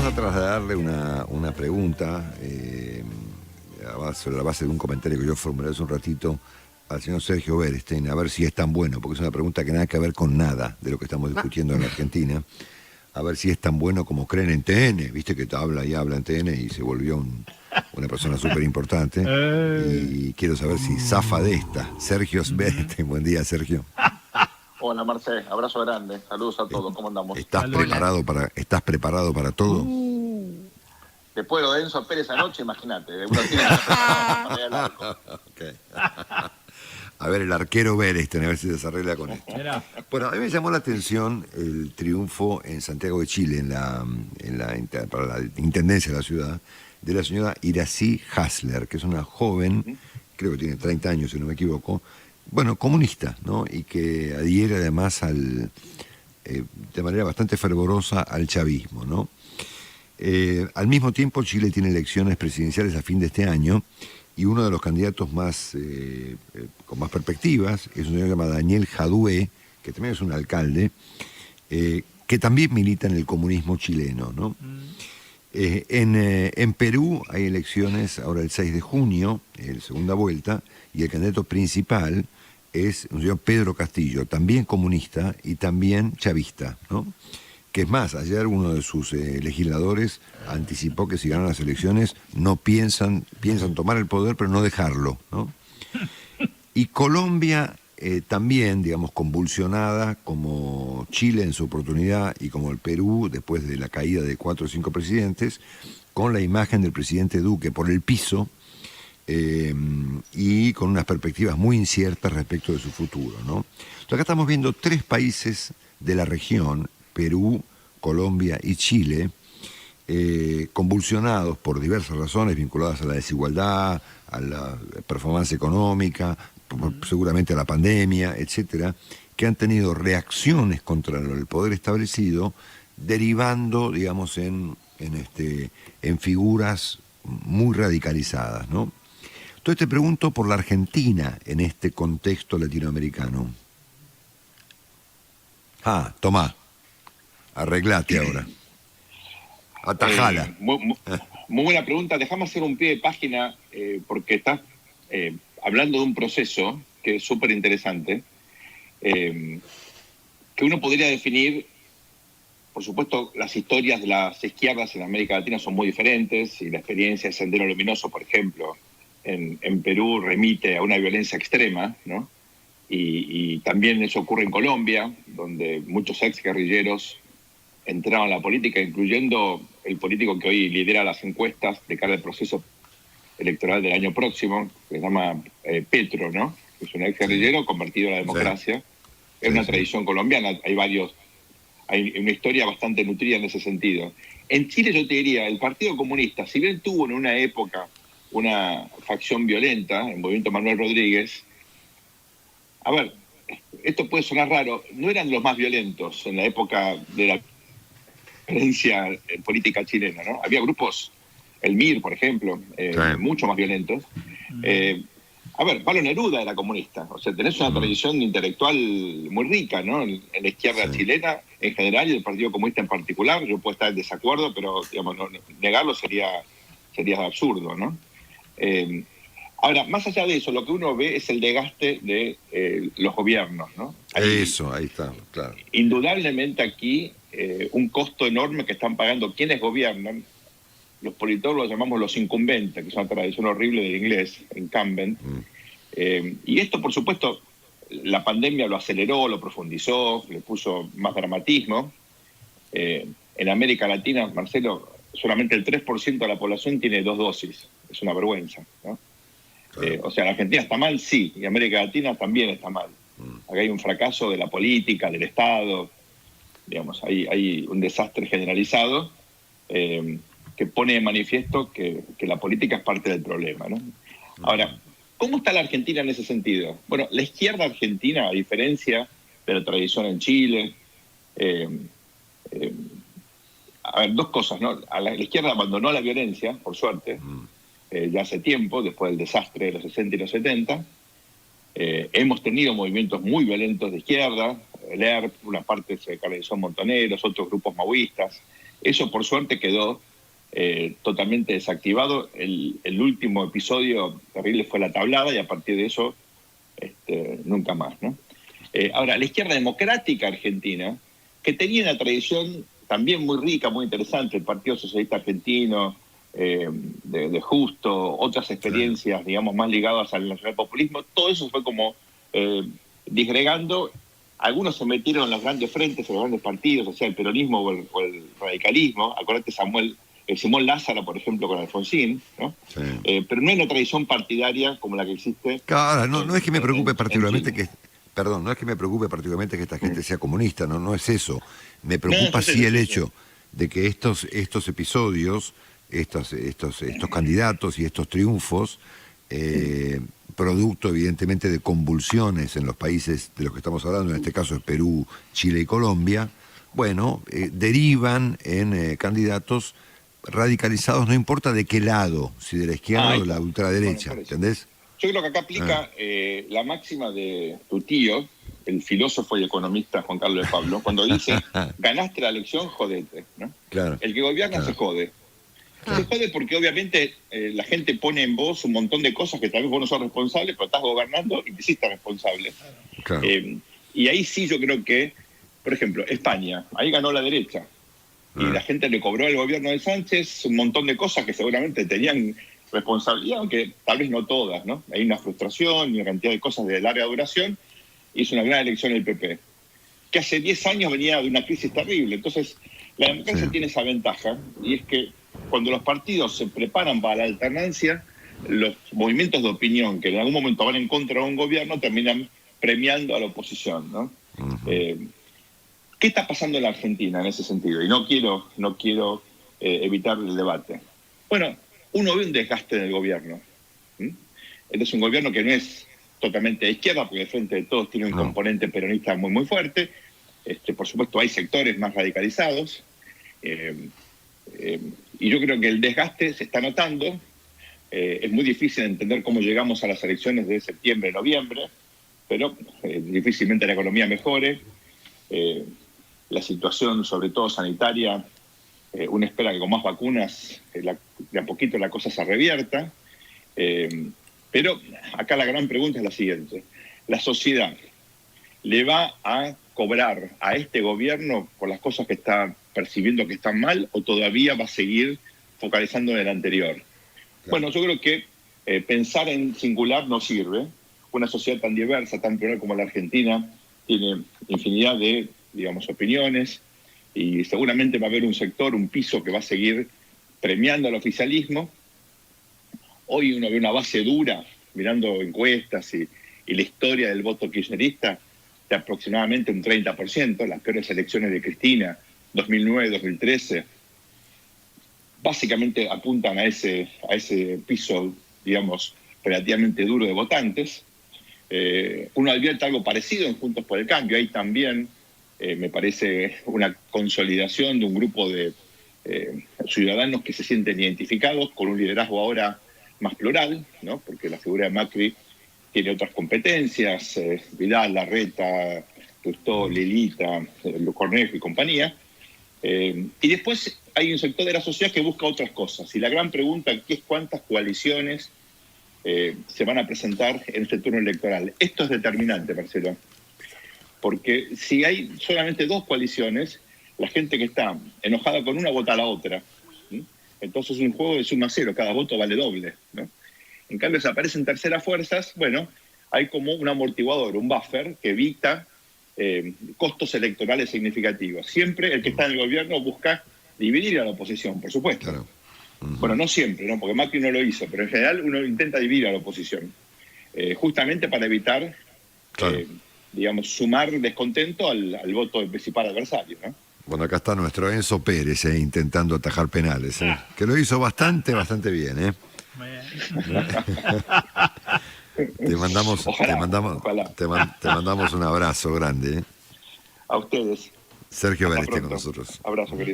vamos a trasladarle una pregunta sobre la base de un comentario que yo formulé hace un ratito al señor Sergio Berestein, a ver si es tan bueno, porque es una pregunta que nada que ver con nada de lo que estamos discutiendo en la Argentina. A ver si es tan bueno como creen en TN, viste que habla y habla en TN y se volvió una persona súper importante. Y quiero saber si zafa de esta. Sergio Berestein, buen día, Sergio. Hola, Marcé, abrazo grande, saludos a todos, ¿cómo andamos? ¿Estás preparado para todo? Después de lo de Enzo Pérez anoche, imagínate, uno tiene que estar preparado para ir al arco. Okay. A ver, el arquero Berestein, a ver si se arregla con esto. Bueno, a mí me llamó la atención el triunfo en Santiago de Chile, para la intendencia de la ciudad, de la señora Iracy Hasler, que es una joven, creo que tiene 30 años, si no me equivoco, bueno, comunista, ¿no? Y que adhiere además de manera bastante fervorosa al chavismo, ¿no? Al mismo tiempo, Chile tiene elecciones presidenciales a fin de este año y uno de los candidatos con más perspectivas es un señor llamado Daniel Jadue, que también es un alcalde, que también milita en el comunismo chileno, ¿no? En Perú hay elecciones ahora el 6 de junio, segunda vuelta, y el candidato principal es un señor Pedro Castillo, también comunista y también chavista, ¿no? Que es más, ayer uno de sus legisladores anticipó que si ganan las elecciones no piensan tomar el poder, pero no dejarlo, ¿no? Y Colombia también, digamos, convulsionada como Chile en su oportunidad y como el Perú después de la caída de 4 o 5 presidentes, con la imagen del presidente Duque por el piso y con unas perspectivas muy inciertas respecto de su futuro, ¿no? Entonces acá estamos viendo 3 países de la región, Perú, Colombia y Chile, convulsionados por diversas razones vinculadas a la desigualdad, a la performance económica, seguramente a la pandemia, etcétera, que han tenido reacciones contra el poder establecido, derivando, digamos, en figuras muy radicalizadas, ¿no? Entonces te pregunto por la Argentina en este contexto latinoamericano. Tomá, arreglate ahora. Atajala. Muy buena pregunta. Déjame hacer un pie de página porque estás hablando de un proceso que es súper interesante, que uno podría definir, por supuesto, las historias de las izquierdas en América Latina son muy diferentes y la experiencia de Sendero Luminoso, por ejemplo, en Perú remite a una violencia extrema, ¿no? Y también eso ocurre en Colombia, donde muchos exguerrilleros entraron a la política, incluyendo el político que hoy lidera las encuestas de cara al proceso electoral del año próximo, que se llama Petro, ¿no? Que es un exguerrillero convertido a la democracia. Sí. Es una tradición colombiana, hay una historia bastante nutrida en ese sentido. En Chile yo te diría, el Partido Comunista, si bien tuvo en una época una facción violenta, el movimiento Manuel Rodríguez, a ver, esto puede sonar raro, no eran los más violentos en la época de la violencia política chilena, ¿no? Había grupos, el MIR, por ejemplo, mucho más violentos. A ver, Pablo Neruda era comunista, o sea, tenés una tradición intelectual muy rica, ¿no? En la izquierda chilena en general y el Partido Comunista en particular. Yo puedo estar en desacuerdo, pero digamos, negarlo sería absurdo, ¿no? Ahora, más allá de eso, lo que uno ve es el desgaste de los gobiernos, ¿no? Ahí está, claro. Indudablemente aquí un costo enorme que están pagando quienes gobiernan. Los politólogos los llamamos los incumbentes, que es una tradición horrible del inglés, incumbent. Y esto, por supuesto, la pandemia lo aceleró, lo profundizó, le puso más dramatismo. En América Latina, Marcelo, solamente el 3% de la población tiene 2 dosis. Es una vergüenza, ¿no? O sea, la Argentina está mal, sí, y América Latina también está mal. Acá hay un fracaso de la política, del Estado, digamos, hay un desastre generalizado que pone de manifiesto que la política es parte del problema, ¿no? Ahora, ¿cómo está la Argentina en ese sentido? Bueno, la izquierda argentina, a diferencia de la tradición en Chile, a ver, 2 cosas, ¿no? La izquierda abandonó la violencia, por suerte, ya hace tiempo, después del desastre de los 60 y los 70. Hemos tenido movimientos muy violentos de izquierda, el ERP, una parte se caracterizó Montoneros, otros grupos maoístas, Eso por suerte quedó totalmente desactivado. El último episodio terrible fue la tablada y a partir de eso nunca más, ¿no? Ahora, la izquierda democrática argentina, que tenía una tradición también muy rica, muy interesante, el Partido Socialista Argentino, de Justo, otras experiencias, digamos, más ligadas al nacionalpopulismo, todo eso fue como disgregando. Algunos se metieron en los grandes frentes, en los grandes partidos, o sea, el peronismo o el radicalismo. Acordate Simón Lázaro, por ejemplo, con Alfonsín, ¿no? Sí. Pero no hay una tradición partidaria como la que existe. Claro, no es que me preocupe particularmente que... Perdón, no es que me preocupe particularmente que esta gente sea comunista, no es eso. Me preocupa sí el hecho de que estos episodios, estos candidatos y estos triunfos, producto evidentemente de convulsiones en los países de los que estamos hablando, en este caso es Perú, Chile y Colombia, bueno, derivan en candidatos radicalizados, no importa de qué lado, si de la izquierda o de la ultraderecha, bueno, ¿entendés? Yo creo que acá aplica la máxima de tu tío, el filósofo y economista Juan Carlos de Pablo, cuando dice, ganaste la elección, jodete, ¿no? Claro, el que gobierna se jode. Se jode porque obviamente la gente pone en vos un montón de cosas que tal vez vos no sos responsable, pero estás gobernando y te hiciste responsable. Claro. Y ahí sí yo creo que, por ejemplo, España, ahí ganó la derecha. Y la gente le cobró al gobierno de Sánchez un montón de cosas que seguramente tenían responsabilidad, aunque tal vez no todas, ¿no? Hay una frustración y una cantidad de cosas de larga duración. Hizo una gran elección el PP, que hace 10 años venía de una crisis terrible. Entonces, la democracia tiene esa ventaja, y es que cuando los partidos se preparan para la alternancia, los movimientos de opinión que en algún momento van en contra de un gobierno terminan premiando a la oposición, ¿no? ¿Qué está pasando en la Argentina en ese sentido? Y no quiero evitar el debate. Bueno, uno ve un desgaste del gobierno. Este es un gobierno que no es totalmente de izquierda, porque de Frente de Todos tiene un componente peronista muy, muy fuerte. Por supuesto, hay sectores más radicalizados. Y yo creo que el desgaste se está notando. Es muy difícil entender cómo llegamos a las elecciones de septiembre, noviembre, pero difícilmente la economía mejore. La situación, sobre todo sanitaria, uno espera que con más vacunas de a poquito la cosa se revierta. Pero acá la gran pregunta es la siguiente. ¿La sociedad le va a cobrar a este gobierno por las cosas que está percibiendo que están mal, o todavía va a seguir focalizando en el anterior? Claro. Bueno, yo creo que pensar en singular no sirve. Una sociedad tan diversa, tan plural como la Argentina, tiene infinidad de, digamos, opiniones, y seguramente va a haber un sector, un piso que va a seguir premiando al oficialismo. Hoy uno ve una base dura, mirando encuestas y la historia del voto kirchnerista, de aproximadamente un 30%, las peores elecciones de Cristina, 2009, 2013, básicamente apuntan a ese piso, digamos, relativamente duro de votantes. Uno advierte algo parecido en Juntos por el Cambio. Ahí también me parece una consolidación de un grupo de ciudadanos que se sienten identificados con un liderazgo ahora más plural, ¿no? Porque la figura de Macri tiene otras competencias, Vidal, Larreta, Lustó, Lilita, Cornejo y compañía. Y después hay un sector de la sociedad que busca otras cosas. Y la gran pregunta aquí es cuántas coaliciones se van a presentar en este turno electoral. Esto es determinante, Marcelo. Porque si hay solamente 2 coaliciones, la gente que está enojada con una vota a la otra. Entonces es un juego de suma cero, cada voto vale doble, ¿no? En cambio, si aparecen terceras fuerzas, bueno, hay como un amortiguador, un buffer que evita costos electorales significativos. Siempre el que está en el gobierno busca dividir a la oposición, por supuesto. Claro. Bueno, no siempre, ¿no? Porque Macri no lo hizo, pero en general uno intenta dividir a la oposición, justamente para evitar, digamos, sumar descontento al voto del principal adversario, ¿no? Bueno, acá está nuestro Enzo Pérez intentando atajar penales, que lo hizo bastante bien, Te mandamos un abrazo grande. A ustedes. Sergio Vélez con nosotros. Abrazo, querido.